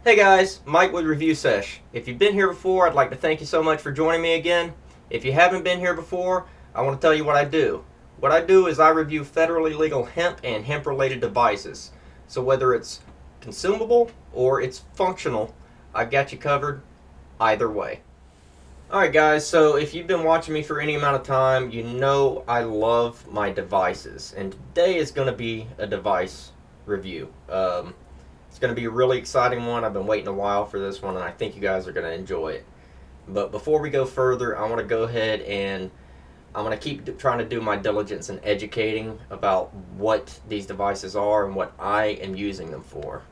Hey guys, Mike with Review Sesh. If you've been here before, I'd like to thank you so much for joining me again. If you haven't been here before, I want to tell you what I do. What I do is I review federally legal hemp and hemp related devices. So whether it's consumable or it's functional, I've got you covered either way. Alright guys, so if you've been watching me for any amount of time, you know I love my devices. And today is going to be a device review. It's going to be a really exciting one. I've been waiting a while for this one, and I think you guys are going to enjoy it. But before we go further, I want to go ahead and I'm going to keep trying to do my diligence in educating about what these devices are and what I am using them for.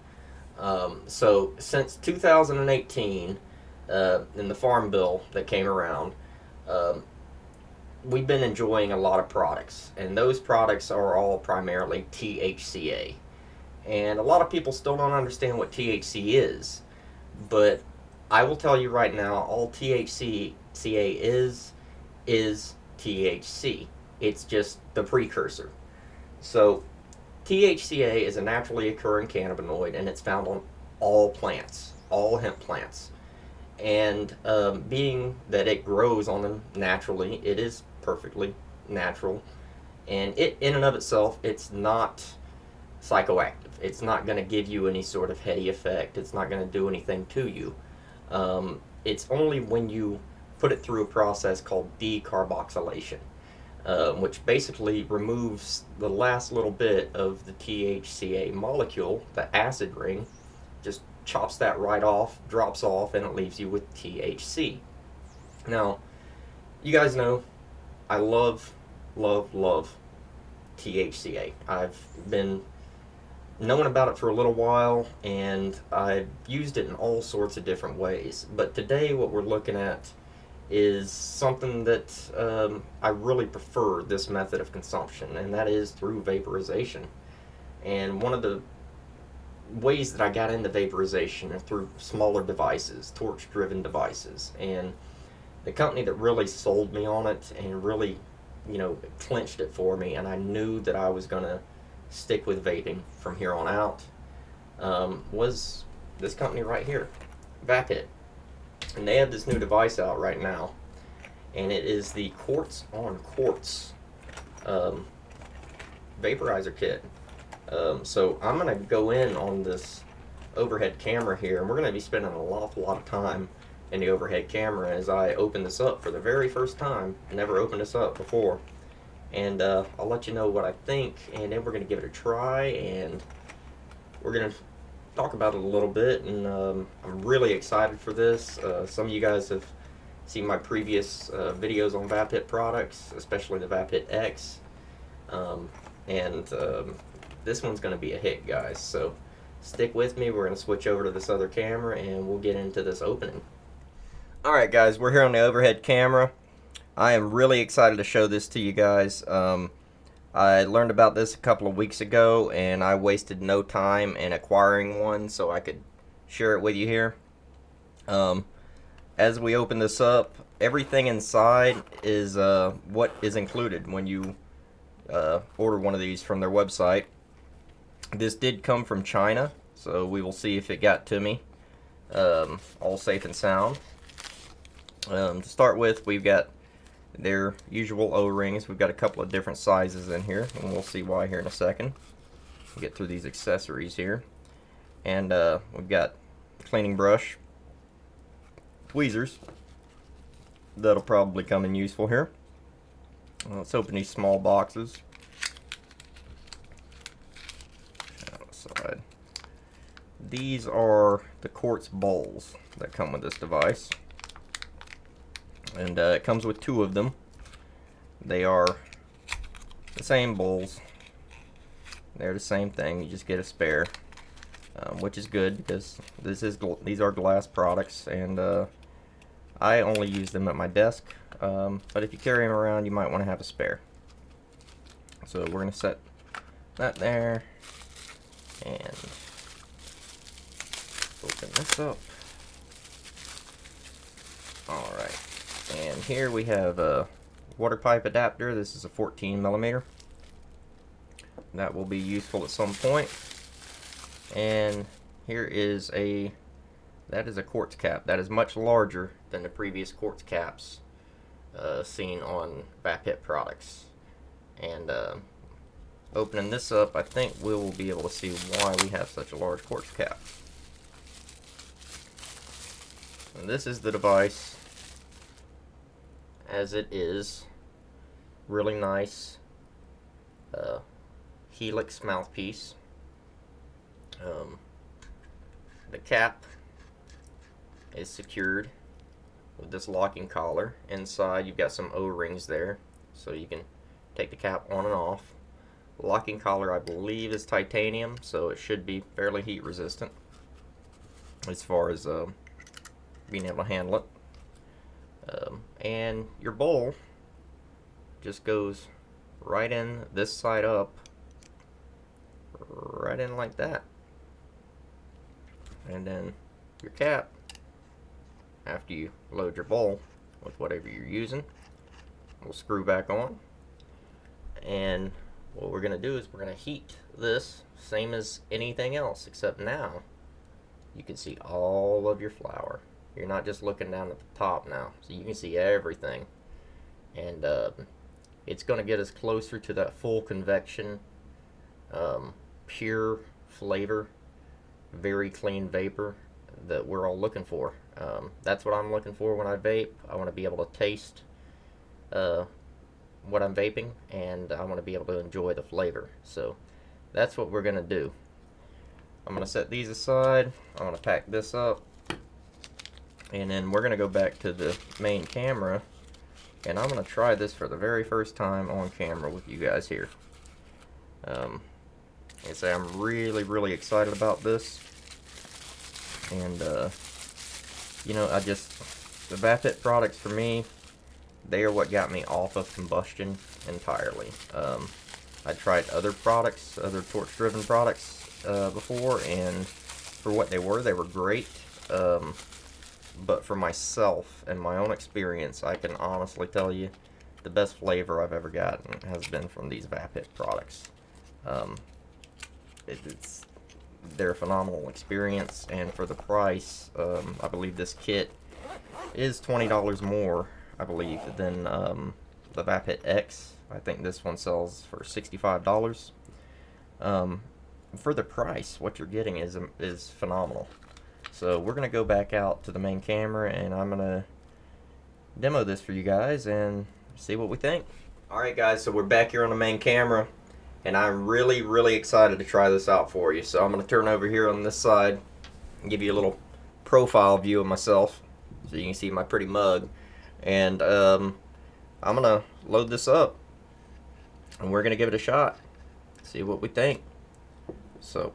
So since 2018, in the Farm Bill that came around, um, we've been enjoying a lot of products, and those products are all primarily THCA. And a lot of people still don't understand what THC is, but I will tell you right now, all THCA is THC. It's just the precursor. So THCA is a naturally occurring cannabinoid, and it's found on all plants, all hemp plants. And being that it grows on them naturally, it is perfectly natural. And it, in and of itself, it's not psychoactive. It's not going to give you any sort of heady effect. It's not going to do anything to you. It's only when you put it through a process called decarboxylation, which basically removes the last little bit of the THCA molecule, the acid ring, just chops that right off, drops off, and it leaves you with THC. Now, you guys know I love THCA. I've been knowing about it for a little while, and I've used it in all sorts of different ways. But today, what we're looking at is something that I really prefer this method of consumption, and that is through vaporization. And one of the ways that I got into vaporization are through smaller devices, torch driven devices. And the company that really sold me on it and really, clinched it for me, and I knew that I was going to stick with vaping from here on out, was this company right here, Vaphit. And they have this new device out right now, and it is the Quartz on Quartz um, vaporizer kit. So I'm going to go in on this overhead camera here, and we're going to be spending an awful lot of time in the overhead camera as I open this up for the very first time. Never opened this up before. And I'll let you know what I think, and then we're going to give it a try, and we're going to talk about it a little bit. And I'm really excited for this. Some of you guys have seen my previous videos on Vaphit products, especially the Vaphit X. And this one's going to be a hit, guys. So stick with me. We're going to switch over to this other camera, and we'll get into this opening. Alright, guys, we're here on the overhead camera. I am really excited to show this to you guys. I learned about this a couple of weeks ago, and I wasted no time in acquiring one so I could share it with you here. As we open this up, everything inside is what is included when you order one of these from their website. This did come from China, so we will see if it got to me. All safe and sound. To start with, we've got their usual O-rings. We've got a couple of different sizes in here, and we'll see why here in a second. We'll get through these accessories here. And we've got cleaning brush, tweezers. That'll probably come in useful here. Let's open these small boxes. Outside. These are the quartz bowls that come with this device. And it comes with two of them. They are the same bowls. They're the same thing. You just get a spare, which is good because these are glass products, and I only use them at my desk. But if you carry them around, you might want to have a spare. So we're going to set that there and open this up. All right. And here we have a water pipe adapter. This is a 14 millimeter. That will be useful at some point. And here is a that is a quartz cap. That is much larger than the previous quartz caps seen on Vaphit products. And opening this up, I think we will be able to see why we have such a large quartz cap. And this is the device as it is. Really nice helix mouthpiece. The cap is secured with this locking collar. Inside you've got some O-rings there, so you can take the cap on and off. The locking collar, I believe, is titanium, so it should be fairly heat resistant as far as being able to handle it. And your bowl just goes right in this side up, right in like that. And then your cap, after you load your bowl with whatever you're using, will screw back on. And what we're going to do is we're going to heat this same as anything else, except now you can see all of your flour. You're not just looking down at the top now, so you can see everything. And it's going to get us closer to that full convection, pure flavor, very clean vapor that we're all looking for. That's what I'm looking for when I vape. I want to be able to taste what I'm vaping, and I want to be able to enjoy the flavor. So that's what we're going to do. I'm going to set these aside. I'm going to pack this up, and then we're going to go back to the main camera, and I'm going to try this for the very first time on camera with you guys here. And say I'm really excited about this. And you know, the Vaphit products for me, they are what got me off of combustion entirely. I tried other products, other torch-driven products before, and for what they were great. But for myself and my own experience, I can honestly tell you the best flavor I've ever gotten has been from these Vaphit products. They're a phenomenal experience, and for the price, I believe this kit is $20 more, I believe, than the Vaphit X. I think this one sells for $65. For the price, what you're getting is phenomenal. So we're going to go back out to the main camera, and I'm going to demo this for you guys and see what we think. Alright guys, so we're back here on the main camera, and I'm really excited to try this out for you. So I'm going to turn over here on this side and give you a little profile view of myself so you can see my pretty mug. And I'm going to load this up, and we're going to give it a shot, see what we think. So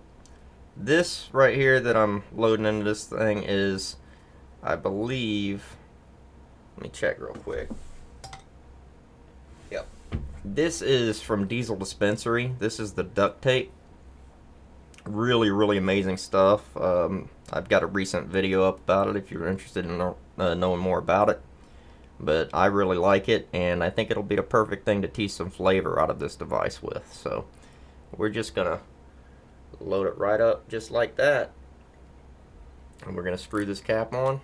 this right here that I'm loading into this thing is, I believe, let me check real quick. Yep. This is from Diesel Dispensary. This is the duct tape. Really amazing stuff. I've got a recent video up about it if you're interested in knowing more about it. But I really like it, and I think it'll be a perfect thing to tease some flavor out of this device with. So we're just gonna load it right up just like that, and we're gonna screw this cap on.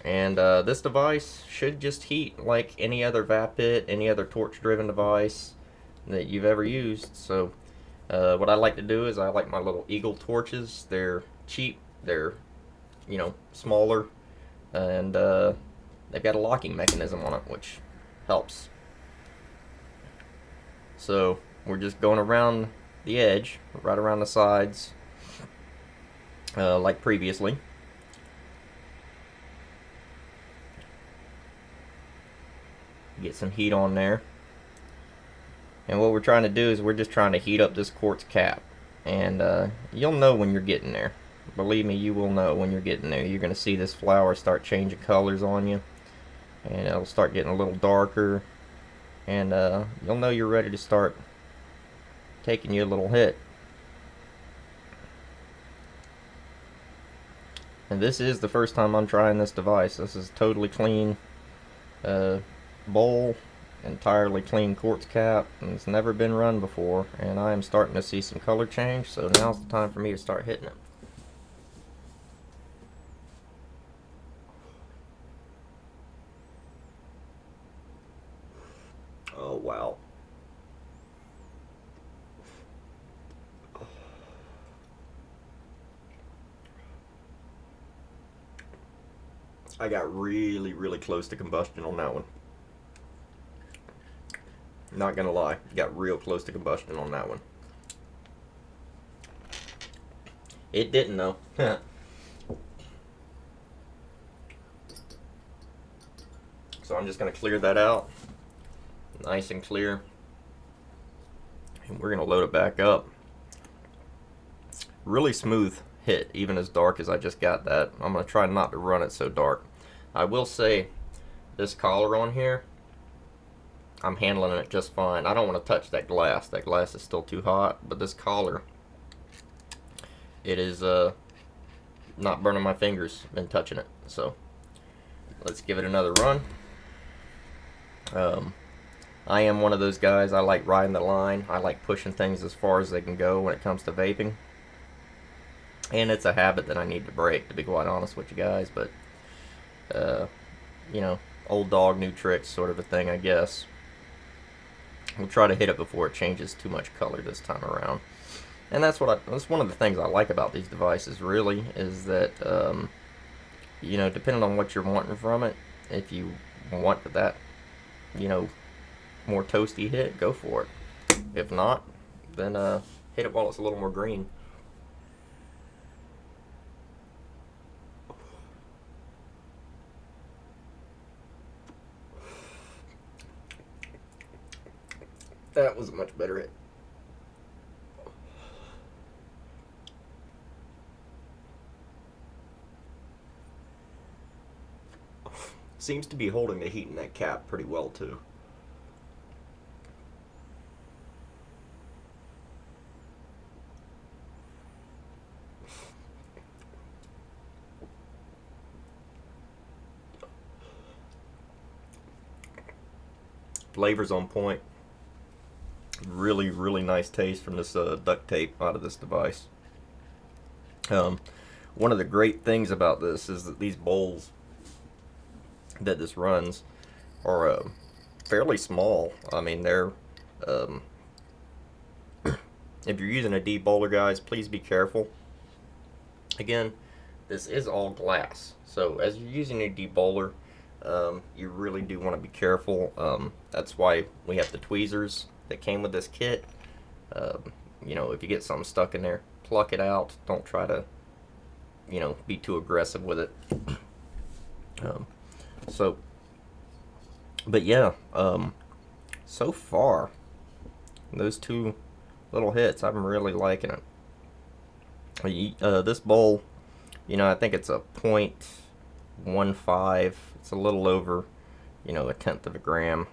And this device should just heat like any other Vaphit, any other torch-driven device that you've ever used. So what I like to do is I like my little Eagle torches. They're cheap, they're, you know, smaller, and they've got a locking mechanism on it, which helps. So we're just going around the edge, right around the sides, like previously. Get some heat on there. And what we're trying to do is we're just trying to heat up this quartz cap. And you'll know when you're getting there. Believe me, you will know when you're getting there. You're going to see this flower start changing colors on you, and it'll start getting a little darker, and you'll know you're ready to start taking you a little hit. And this is the first time I'm trying this device. This is totally clean bowl, entirely clean quartz cap, and it's never been run before, and I am starting to see some color change, so now's the time for me to start hitting it. wow. I got really, really close to combustion on that one. Not gonna lie, got real close to combustion on that one. It didn't though. So I'm just gonna clear that out, nice and clear, and we're gonna load it back up. Really smooth hit, even as dark as I just got that. I'm gonna try not to run it so dark. I will say, this collar on here, I'm handling it just fine. I don't want to touch that glass. That glass is still too hot, but this collar, it is not burning my fingers and touching it. So let's give it another run. I am one of those guys, I like riding the line. I like pushing things as far as they can go when it comes to vaping. And it's a habit that I need to break, to be quite honest with you guys. But, you know, old dog, new tricks sort of a thing, I guess. We'll try to hit it before it changes too much color this time around. And that's one of the things I like about these devices, really, is that, you know, depending on what you're wanting from it, if you want that, you know, more toasty hit, go for it. If not, then hit it while it's a little more green. That was a much better hit. Seems to be holding the heat in that cap pretty well too. Flavor's on point. Really, really nice taste from this duct tape out of this device. One of the great things about this is that these bowls that this runs are fairly small. I mean, they're if you're using a debowler, guys, please be careful. Again, this is all glass, so as you're using a debowler, you really do want to be careful. That's why we have the tweezers that came with this kit. You know, if you get something stuck in there, pluck it out. Don't try to, you know, be too aggressive with it. So, but yeah, so far, those two little hits, I'm really liking it. This bowl, you know, I think it's a 0.15. It's a little over, you know, 1/10 of a gram.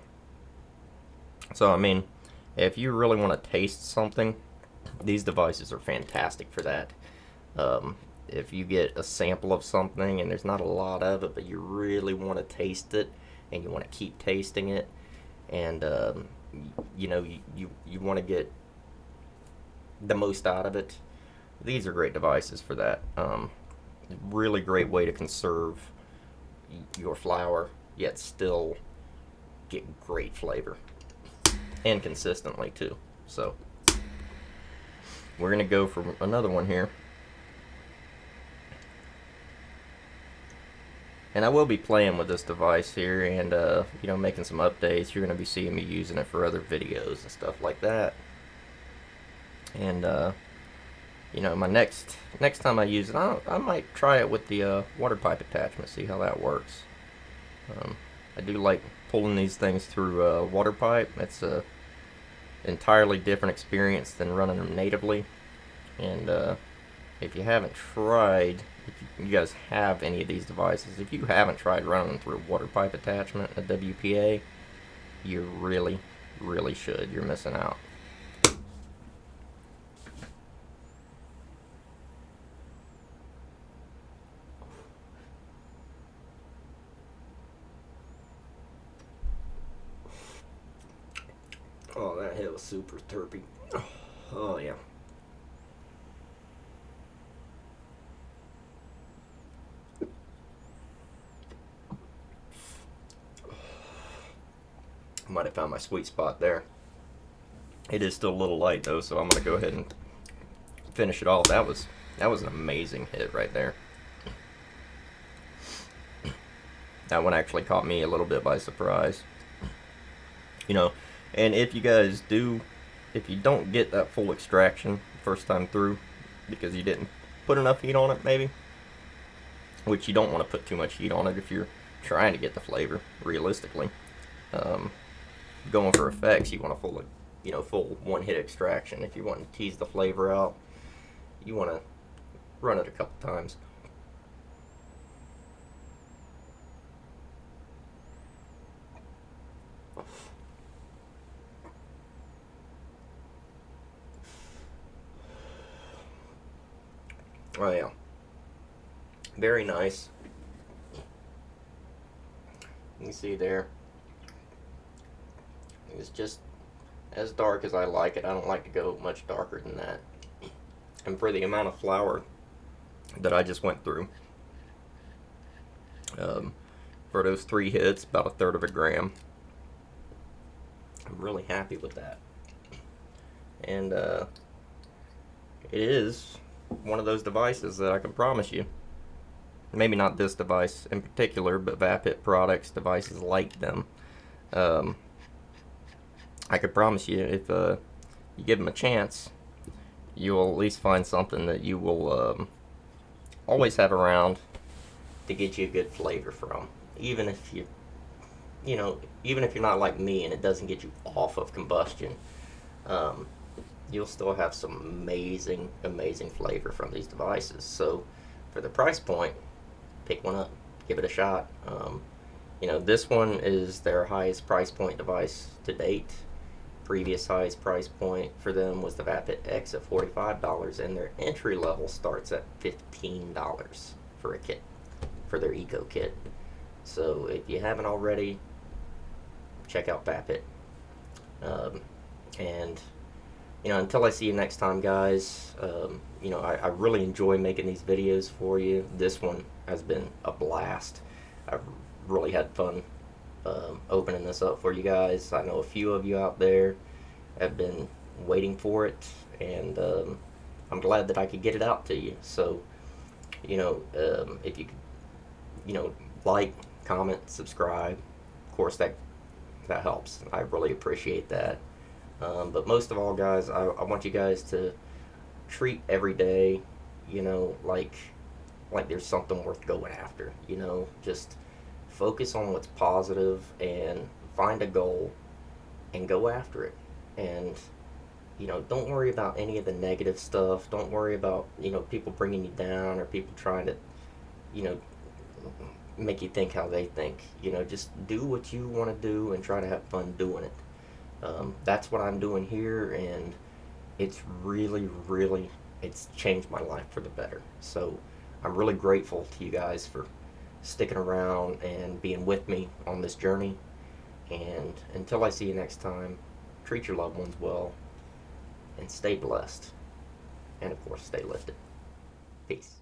So, I mean, if you really want to taste something, these devices are fantastic for that. If you get a sample of something and there's not a lot of it, but you really want to taste it and you want to keep tasting it, and you know, you want to get the most out of it, these are great devices for that. Really great way to conserve your flower, yet still get great flavor, and consistently too. So we're gonna go for another one here, and I will be playing with this device here, and you know, making some updates. You're gonna be seeing me using it for other videos and stuff like that. And you know, my next time I use it, I might try it with the water pipe attachment, see how that works. I do like pulling these things through water pipe. It's a entirely different experience than running them natively. And if you haven't tried, if you guys have any of these devices, if you haven't tried running them through a water pipe attachment, a WPA, you really, really should. You're missing out. Oh, that hit was super terpy. Oh, yeah. might have found my sweet spot there. It is still a little light though, so I'm gonna go ahead and finish it off. That was an amazing hit right there. That one actually caught me a little bit by surprise. You know, and if you guys do, if you don't get that full extraction first time through because you didn't put enough heat on it, maybe, which you don't want to put too much heat on it if you're trying to get the flavor realistically. Going for effects, you want a full one-hit extraction. If you want to tease the flavor out, you want to run it a couple times. Oh yeah, very nice. You can see there, it's just as dark as I like it. I don't like to go much darker than that. And for the amount of flour that I just went through, for those 3 hits, about 1/3 of a gram, I'm really happy with that. And it is one of those devices that I can promise you, maybe not this device in particular, but Vaphit products, devices like them, I could promise you, if you give them a chance, you will at least find something that you will always have around to get you a good flavor from. Even if even if you're not like me and it doesn't get you off of combustion, you'll still have some amazing flavor from these devices. So for the price point, pick one up, give it a shot. This one is their highest price point device to date. Previous highest price point for them was the Vaphit X at $45, and their entry level starts at $15 for a kit, for their Eco Kit. So if you haven't already, check out Vaphit. And until I see you next time, guys, I really enjoy making these videos for you. This one has been a blast. I've really had fun opening this up for you guys. I know a few of you out there have been waiting for it, and I'm glad that I could get it out to you. So, if you could, like, comment, subscribe, of course that helps. I really appreciate that. But most of all, guys, I want you guys to treat every day, like there's something worth going after. Just focus on what's positive and find a goal and go after it. And don't worry about any of the negative stuff. Don't worry about people bringing you down or people trying to make you think how they think. Just do what you want to do and try to have fun doing it. That's what I'm doing here, and it's really it's changed my life for the better. So I'm really grateful to you guys for sticking around and being with me on this journey. And until I see you next time, treat your loved ones well and stay blessed, and of course stay lifted. Peace.